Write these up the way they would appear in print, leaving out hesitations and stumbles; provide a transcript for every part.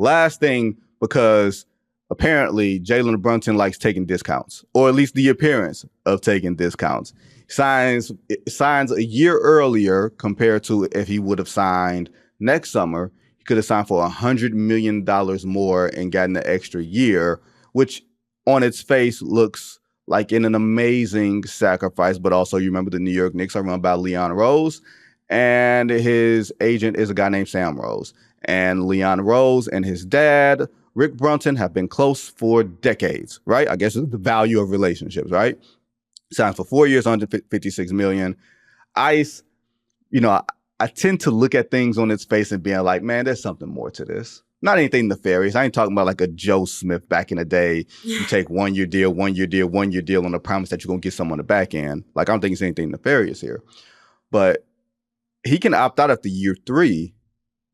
Last thing, because apparently Jalen Brunson likes taking discounts, or at least the appearance of taking discounts. Signs a year earlier compared to if he would have signed next summer. He could have signed for $100 million more and gotten an extra year, which on its face looks like an amazing sacrifice. But also, you remember the New York Knicks are run by Leon Rose, and his agent is a guy named Sam Rose. And Leon Rose and his dad, Rick Brunson, have been close for decades, right? I guess it's the value of relationships, right? Signed for 4 years, $156 million. Ice, I tend to look at things on its face and being like, man, there's something more to this. Not anything nefarious. I ain't talking about like a Joe Smith back in the day. You take 1 year deal, 1 year deal, 1 year deal on the promise that you're going to get someone on the back end. Like, I don't think it's anything nefarious here. But he can opt out after year 3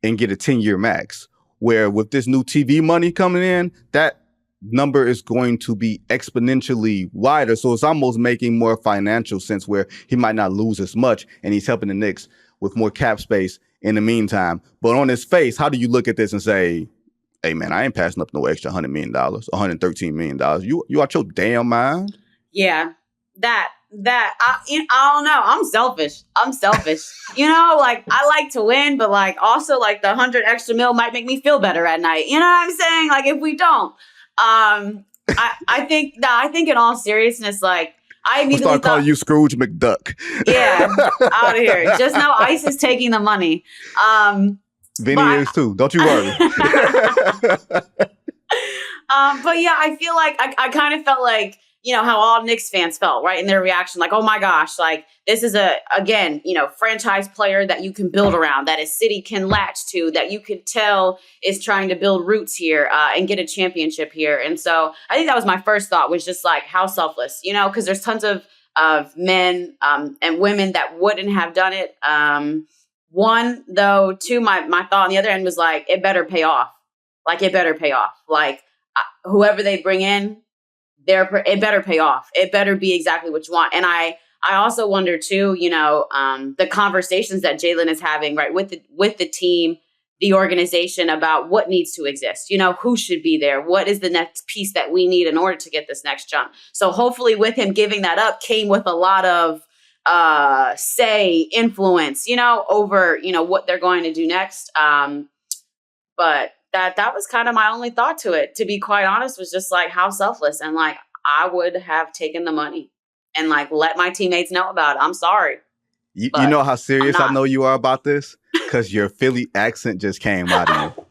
and get a 10-year max, where with this new TV money coming in, that number is going to be exponentially wider. So it's almost making more financial sense where he might not lose as much, and he's helping the Knicks with more cap space in the meantime. But on his face, how do you look at this and say, hey, man, I ain't passing up no extra $100 million, $113 million. You out your damn mind? Yeah, that I don't know. I'm selfish. Like, I like to win, but like also like the 100 extra mil might make me feel better at night. You know what I'm saying? Like, if we don't, I think in all seriousness, like, I immediately start calling you Scrooge McDuck. Yeah, out of here. Just know Ice is taking the money. Vinny is too. Don't you worry. But yeah, I feel like I kind of felt like, how all Knicks fans felt, right? In their reaction, like, oh my gosh, like, this is franchise player that you can build around, that a city can latch to, that you could tell is trying to build roots here and get a championship here. And so I think that was my first thought, was just like, how selfless, because there's tons of men and women that wouldn't have done it. One, though, two, my thought on the other end was like, it better pay off. Like, it better pay off. Like, whoever they bring in, it better pay off. It better be exactly what you want. And I also wonder too, the conversations that Jalen is having, right, with the team, the organization, about what needs to exist. Who should be there? What is the next piece that we need in order to get this next jump? So hopefully, with him giving that up, came with a lot of say, influence, over what they're going to do next. But that was kind of my only thought to it, to be quite honest, was just like, how selfless. And like, I would have taken the money and like let my teammates know about it. I'm sorry. You know how serious I know you are about this? Because your Philly accent just came out of you.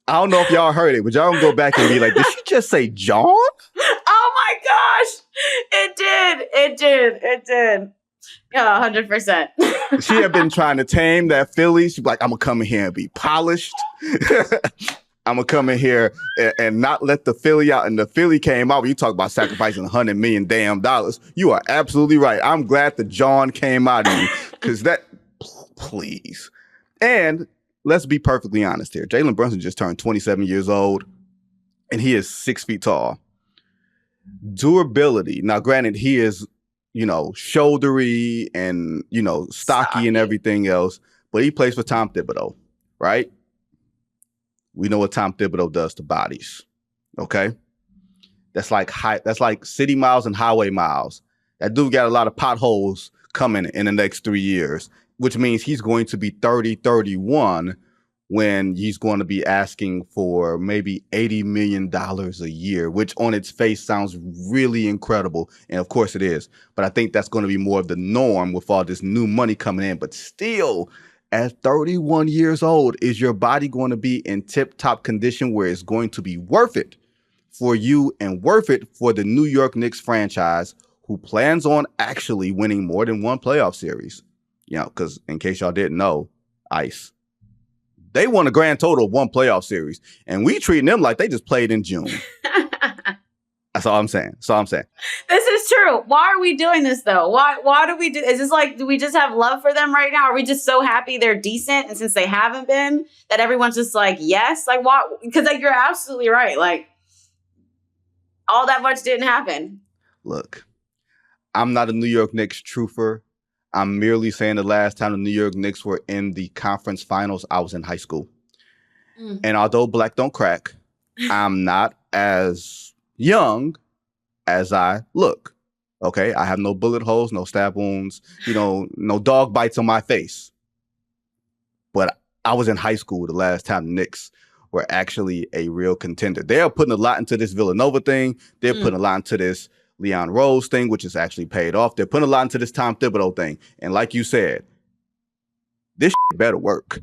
I don't know if y'all heard it, but y'all can go back and be like, did she just say John? Oh my gosh. It did. Yeah, 100%. She had been trying to tame that Philly. She's like, I'm going to come in here and be polished. I'm going to come in here and not let the Philly out. And the Philly came out. When you talk about sacrificing $100 million damn dollars, you are absolutely right. I'm glad the John came out of you, because please. And let's be perfectly honest here. Jalen Brunson just turned 27 years old, and he is 6 feet tall. Durability. Now, granted, he is, shouldery and, stocky and everything else, but he plays for Tom Thibodeau, right? We know what Tom Thibodeau does to bodies, okay? That's like city miles and highway miles. That dude got a lot of potholes coming in the next 3 years, which means he's going to be 30, 31 when he's going to be asking for maybe $80 million a year, which on its face sounds really incredible. And of course it is. But I think that's going to be more of the norm with all this new money coming in. But still, at 31 years old, is your body going to be in tip-top condition where it's going to be worth it for you and worth it for the New York Knicks franchise, who plans on actually winning more than one playoff series? Because in case y'all didn't know, Ice, they won a grand total of one playoff series, and we treating them like they just played in June. That's all I'm saying. This is true. Why are we doing this though? Why do we do? Is this like, do we just have love for them right now? Are we just so happy they're decent, and since they haven't been, that everyone's just like, yes? Like, why? Because like, you're absolutely right. Like, all that much didn't happen. Look, I'm not a New York Knicks truther. I'm merely saying the last time the New York Knicks were in the conference finals, I was in high school. And although black don't crack, I'm not as young as I look. Okay, I have no bullet holes, no stab wounds, no dog bites on my face. But I was in high school the last time the Knicks were actually a real contender. They're putting a lot into this Villanova thing. They're putting a lot into this Leon Rose thing, which is actually paid off. They're putting a lot into this Tom Thibodeau thing. And like you said, this better work.